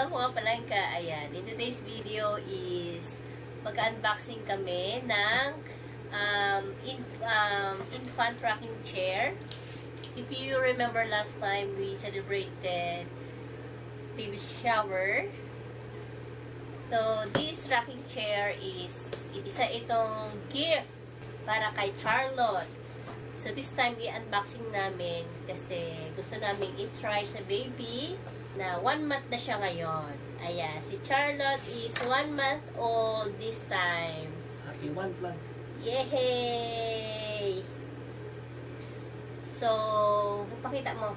Hello mga palangka, ayan. In today's video is pag-unboxing kami ng infant rocking chair. If you remember last time, we celebrated baby shower. So, this rocking chair is isa itong gift para kay Charlotte. So, this time, i-unboxing namin kasi gusto namin i-try sa baby na 1 month na siya ngayon. Ayan, si Charlotte is 1 month old this time. Happy 1 month. Yay! So, pakita mo.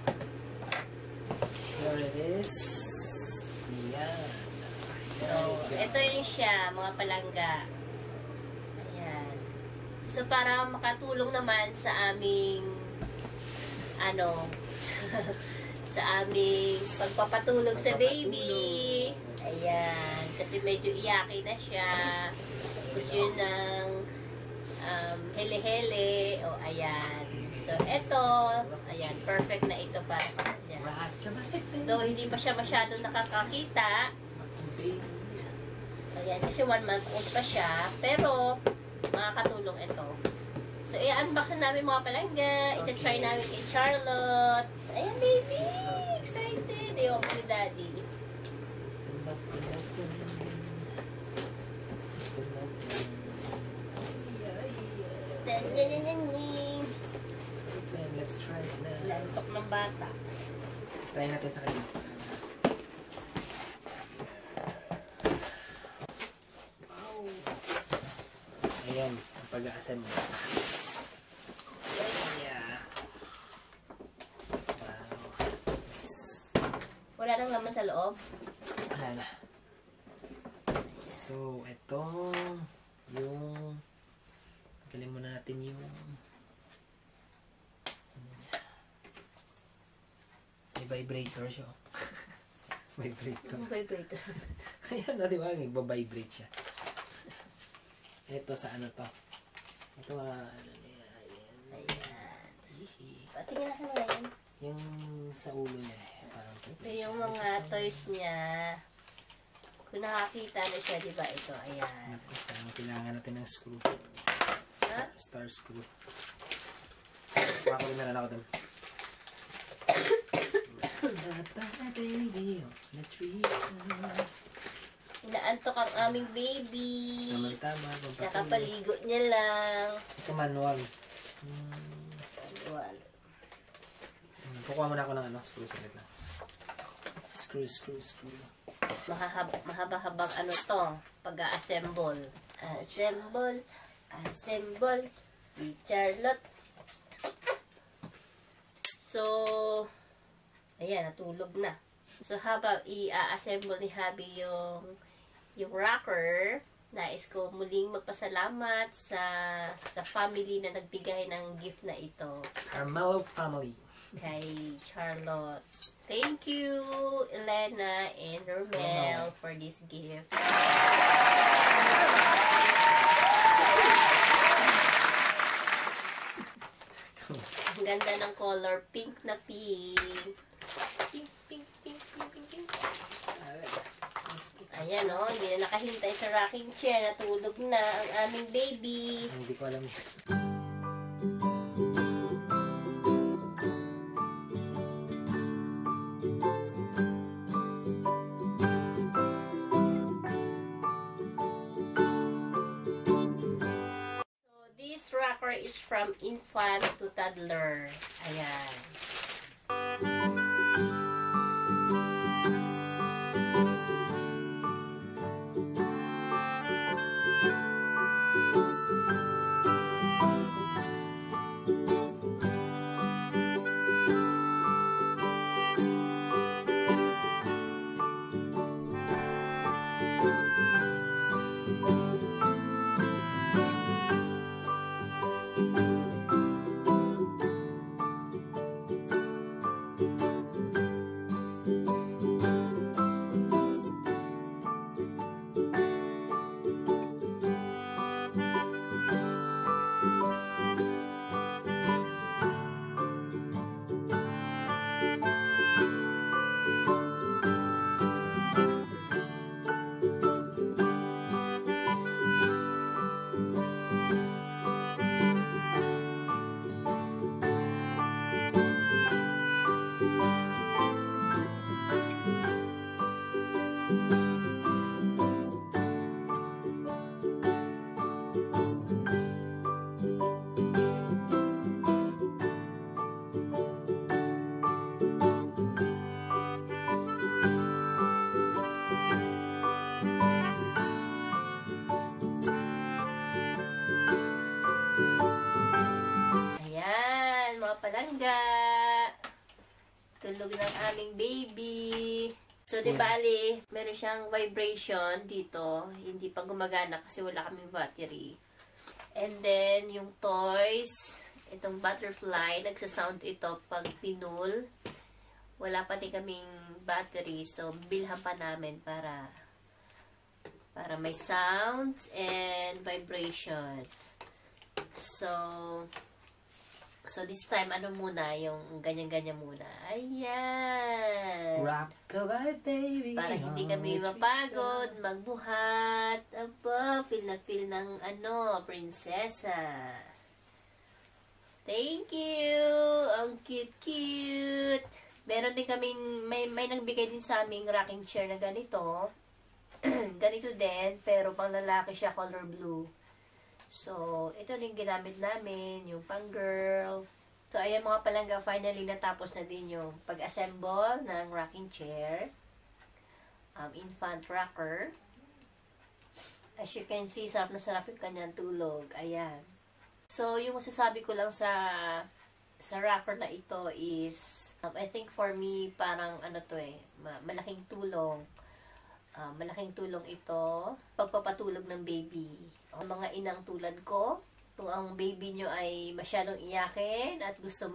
Here it is. Yan. So, ito yun siya, mga palangga. Ayan. So, para makatulong naman sa aming sa aming pagpapatulog sa baby. Ayan. Kasi medyo iyaki na siya. Gusto yun ng hele-hele. O, ayan. So, ito. Ayan. Perfect na ito para sa kanya. Though, hindi pa siya masyadong nakakakita. Ayan. Kasi 1 month old pa siya. Pero, makakatulong ito. So, i-unbox na namin mga palangga. Ita-try namin kay Charlotte. Ayan, baby! Excited! Ayaw ko ni Daddy. Let's try it na. Lantok ng bata. Try natin sa kanila. Wow! Ayan, ang pag-assemble. Wala nang laman sa loob? Wala na. So, ito yung galing muna natin yung may vibrator siya. Vibrator. Vibrator. Ayan na, diba? Nagbabibrate siya. Ito sa ano to? Ito ano niya. Ayan. Patingin ka ngayon. Yung sa ulo niya. Ito yung mga toys niya. Kung nakakita na siya, diba ito? Ayan. Kailangan natin ng screw. Ha? Star screw. Makakulit na lang ako dun. Inaantok ang aming baby. Tama-tama. Nakapaligo niya lang. Ito manual. Manual. Kukuha muna ako ng screw sa gitna. Screw. Mahaba-habang ano to. Pag-a-assemble. Assemble. Si Charlotte. So, ayan, natulog na. So, habang i-assemble ni Habi yung rocker, nais ko muling magpasalamat sa family na nagbigay ng gift na ito. Carmelo family. Kay Charlotte. Thank you, Elena and Romel, for this gift. Ang ganda ng color. Pink na pink. Pink. Ayan o. Hindi na nakahintay sa rocking chair. Natulog na ang aming baby. Hindi ko alam. This rocker is from infant to toddler. Ayan. Tulog ng aming baby. So, di bali, meron siyang vibration dito. Hindi pa gumagana kasi wala kaming battery. And then, yung toys, itong butterfly, nagsasound ito pag pinul. Wala pa din kaming battery. So, bilhan pa namin para may sounds and vibration. So this time, ano muna, yung ganyan-ganyan muna. Ayan! Rockabye, baby. Para hindi kami mapagod, magbuhat. Aba, feel na feel ng, prinsesa. Thank you! Ang cute-cute! Meron din kaming, may nagbigay din sa aming rocking chair na ganito. Ganito din, pero pang lalaki siya, color blue. So, ito din ginamit namin, yung pang girl. So, ayan mga palangga, finally natapos na din yung pag-assemble ng rocking chair. Infant rocker. As you can see, sarap na sarap yung kanyang tulog. Ayan. So, yung masasabi ko lang sa rocker na ito is, I think for me, parang malaking tulong. Malaking tulong ito pagpapatulog ng baby. Ang mga inang tulad ko, kung ang baby nyo ay masyadong iyakin at gusto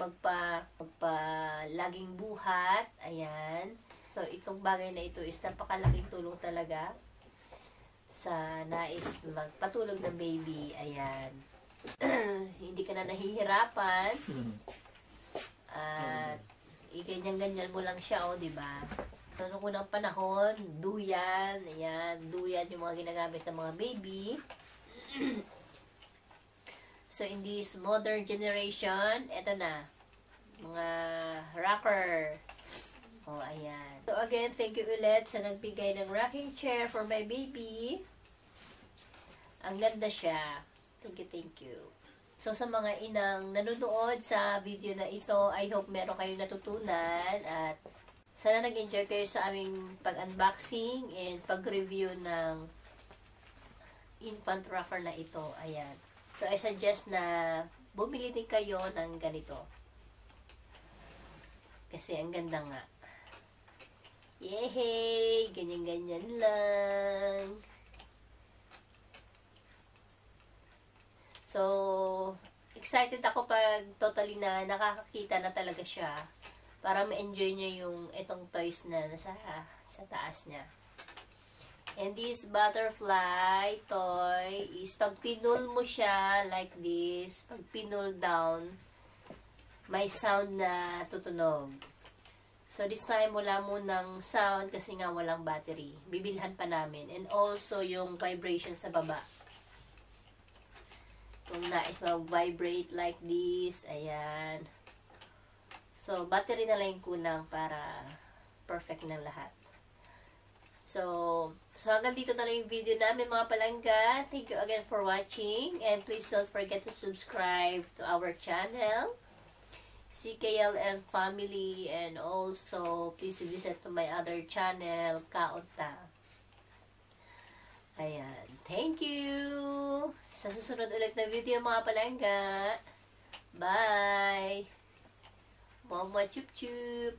laging buhat, ayan. So, itong bagay na ito is napakalaking tulong talaga sa nais magpatulog ng baby. Ayan. Hindi ka na nahihirapan. At ganyan-ganyan mo lang siya, diba? Noong unang panahon, duyan. Ayan, duyan yung mga ginagamit ng mga baby. So, in this modern generation, eto na. Mga rocker. Ayan. So, again, thank you ulit sa nagbigay ng rocking chair for my baby. Ang ganda siya. Thank you, thank you. So, sa mga inang nanonood sa video na ito, I hope meron kayong natutunan at sana nag-enjoy kayo sa aming pag-unboxing and pag-review ng infant rocker na ito. Ayan. So, I suggest na bumili din kayo ng ganito. Kasi ang ganda nga. Yehey! Ganyan-ganyan lang. So, excited ako pag totally na nakakakita na talaga siya. Para ma-enjoy niya yung itong toys na nasa sa taas niya. And this butterfly toy is pag pinul mo siya like this, pag pinul down, may sound na tutunog. So this time wala munang sound kasi nga walang battery. Bibilhan pa namin. And also yung vibration sa baba. Kung nais mag-vibrate like this, ayan. So, battery na lang yung kulang para perfect na lahat. So hanggang dito na lang yung video namin mga palangga. Thank you again for watching. And please don't forget to subscribe to our channel, CKLN Family. And also, please visit to my other channel, Kaunta. Ayan. Thank you! Sa susunod ulit na video mga palangga. Bye! Mama chup chup.